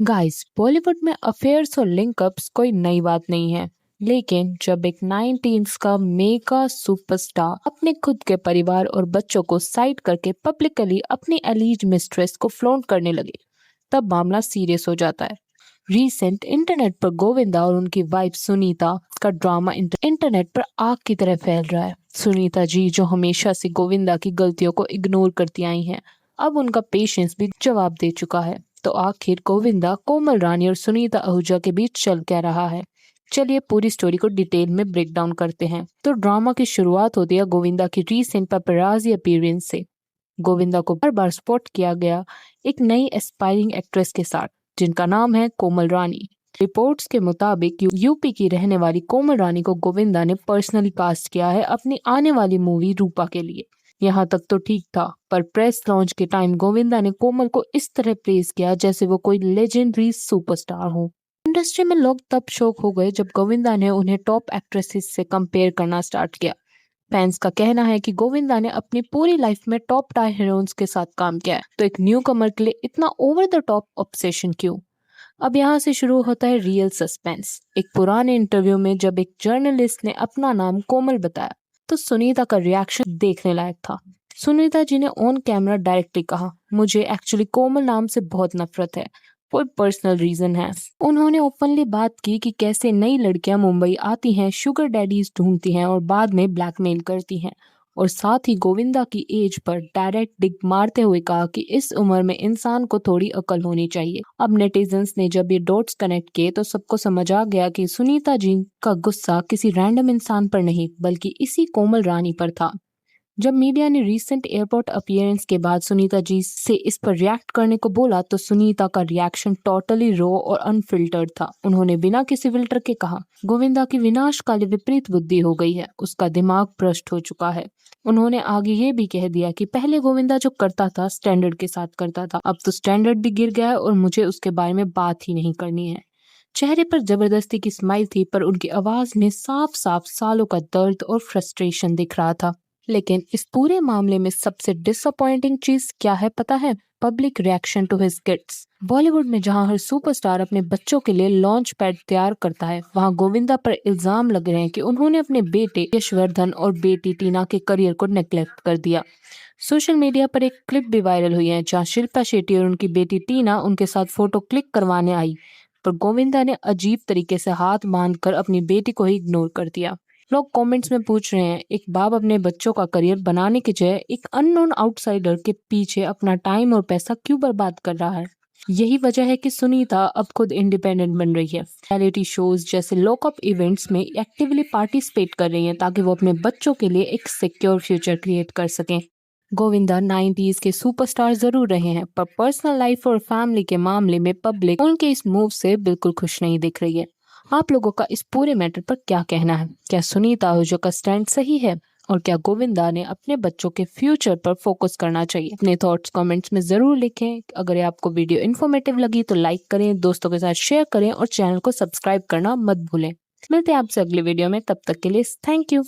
Guys, Bollywood में affairs और link-ups कोई नई बात नहीं है। लेकिन जब एक 19s का मेगा सुपरस्टार अपने खुद के परिवार और बच्चों को साइड करके पब्लिकली अपनी एलीज मिस्ट्रेस को फ्लॉन्ट करने लगे, तब मामला सीरियस हो जाता है। रिसेंट इंटरनेट पर गोविंदा और उनकी वाइफ सुनीता का ड्रामा इंटरनेट पर आग की तरह फैल रहा है। सुनीता जी, जो हमेशा से गोविंदा की गलतियों को इग्नोर करती आई हैं, अब उनका पेशेंस भी जवाब दे चुका है। तो आखिर गोविंदा, कोमल रानी और सुनीता आहूजा के बीच चल क्या रहा है? चलिए पूरी स्टोरी को डिटेल में ब्रेक डाउन करते हैं। तो ड्रामा की शुरुआत होती है गोविंदा की रीसेंट पेपराजी अपीयरेंस से। गोविंदा को बार बार स्पॉट किया गया एक नई एस्पायरिंग एक्ट्रेस के साथ, जिनका नाम है कोमल रानी। रिपोर्ट्स के मुताबिक यूपी की रहने वाली कोमल रानी को गोविंदा ने पर्सनली कास्ट किया है अपनी आने वाली मूवी रूपा के लिए। यहाँ तक तो ठीक था, पर प्रेस लॉन्च के टाइम गोविंदा ने कोमल को इस तरह प्रेज किया जैसे वो कोई लेजेंडरी सुपरस्टार हो। इंडस्ट्री में लोग तब शॉक हो गए जब गोविंदा ने उन्हें टॉप एक्ट्रेसेस से कंपेयर करना स्टार्ट किया। फैंस का कहना है कि गोविंदा ने अपनी पूरी लाइफ में टॉप टायर हीरोइंस के साथ काम किया है, तो एक न्यू कमर के लिए इतना ओवर द टॉप ऑब्सेशन क्यों? अब यहाँ से शुरू होता है रियल सस्पेंस। एक पुराने इंटरव्यू में जब एक जर्नलिस्ट ने अपना नाम कोमल बताया, तो सुनीता का रिएक्शन देखने लायक था। सुनीता जी ने ऑन कैमरा डायरेक्टली कहा, मुझे एक्चुअली कोमल नाम से बहुत नफरत है, कोई पर्सनल रीजन है। उन्होंने ओपनली बात की कि कैसे नई लड़कियां मुंबई आती हैं, शुगर डैडीज ढूंढती हैं और बाद में ब्लैकमेल करती हैं। और साथ ही गोविंदा की एज पर डायरेक्ट डिग मारते हुए कहा कि इस उम्र में इंसान को थोड़ी अकल होनी चाहिए। अब नेटिजन्स ने जब ये डॉट्स कनेक्ट किए तो सबको समझ आ गया कि सुनीता जी का गुस्सा किसी रैंडम इंसान पर नहीं, बल्कि इसी कोमल रानी पर था। जब मीडिया ने रीसेंट एयरपोर्ट अपीयरेंस के बाद सुनीता जी से इस पर रिएक्ट करने को बोला, तो सुनीता का रिएक्शन टोटली रॉ और अनफिल्टर्ड था। उन्होंने बिना किसी फिल्टर के कहा, गोविंदा की विनाशकाली विपरीत बुद्धि हो गई है, उसका दिमाग भ्रष्ट हो चुका है। उन्होंने आगे ये भी कह दिया कि पहले गोविंदा जो करता था स्टैंडर्ड के साथ करता था, अब तो स्टैंडर्ड भी गिर गया है और मुझे उसके बारे में बात ही नहीं करनी है। चेहरे पर जबरदस्ती की स्माइल थी, पर उनकी आवाज में साफ साफ सालों का दर्द और फ्रस्ट्रेशन दिख रहा था। लेकिन इस पूरे मामले में सबसे डिसअपॉइंटिंग चीज क्या है पता है? Public reaction to his kids. Bollywood में जहां हर सुपरस्टार अपने बच्चों के लिए लॉन्च पैड तैयार करता है, वहां गोविंदा पर इल्जाम लग रहे हैं कि उन्होंने अपने बेटे यशवर्धन और बेटी टीना के करियर को नेग्लेक्ट कर दिया। सोशल मीडिया पर एक क्लिप भी वायरल हुई है जहां शिल्पा शेट्टी और उनकी बेटी टीना उनके साथ फोटो क्लिक करवाने आई, पर गोविंदा ने अजीब तरीके से हाथ बांधकर अपनी बेटी को ही इग्नोर कर दिया। लोग कमेंट्स में पूछ रहे हैं, एक बाप अपने बच्चों का करियर बनाने की जगह एक अननोन आउटसाइडर के पीछे अपना टाइम और पैसा क्यों बर्बाद कर रहा है? यही वजह है कि सुनीता अब खुद इंडिपेंडेंट बन रही है। रियलिटी शोज जैसे लॉकअप इवेंट्स में एक्टिवली पार्टिसिपेट कर रही हैं ताकि वो अपने बच्चों के लिए एक सिक्योर फ्यूचर क्रिएट कर सकें। गोविंदा 90s के सुपरस्टार जरूर रहे हैं, पर पर्सनल लाइफ और फैमिली के मामले में पब्लिक उनके इस मूव से बिल्कुल खुश नहीं दिख रही है। आप लोगों का इस पूरे मैटर पर क्या कहना है? क्या सुनीता आहूजा का स्टैंड सही है? और क्या गोविंदा ने अपने बच्चों के फ्यूचर पर फोकस करना चाहिए? अपने थॉट्स कमेंट्स में जरूर लिखें। अगर ये आपको वीडियो इन्फॉर्मेटिव लगी तो लाइक करें, दोस्तों के साथ शेयर करें और चैनल को सब्सक्राइब करना मत भूलें। मिलते हैं आपसे अगले वीडियो में, तब तक के लिए थैंक यू।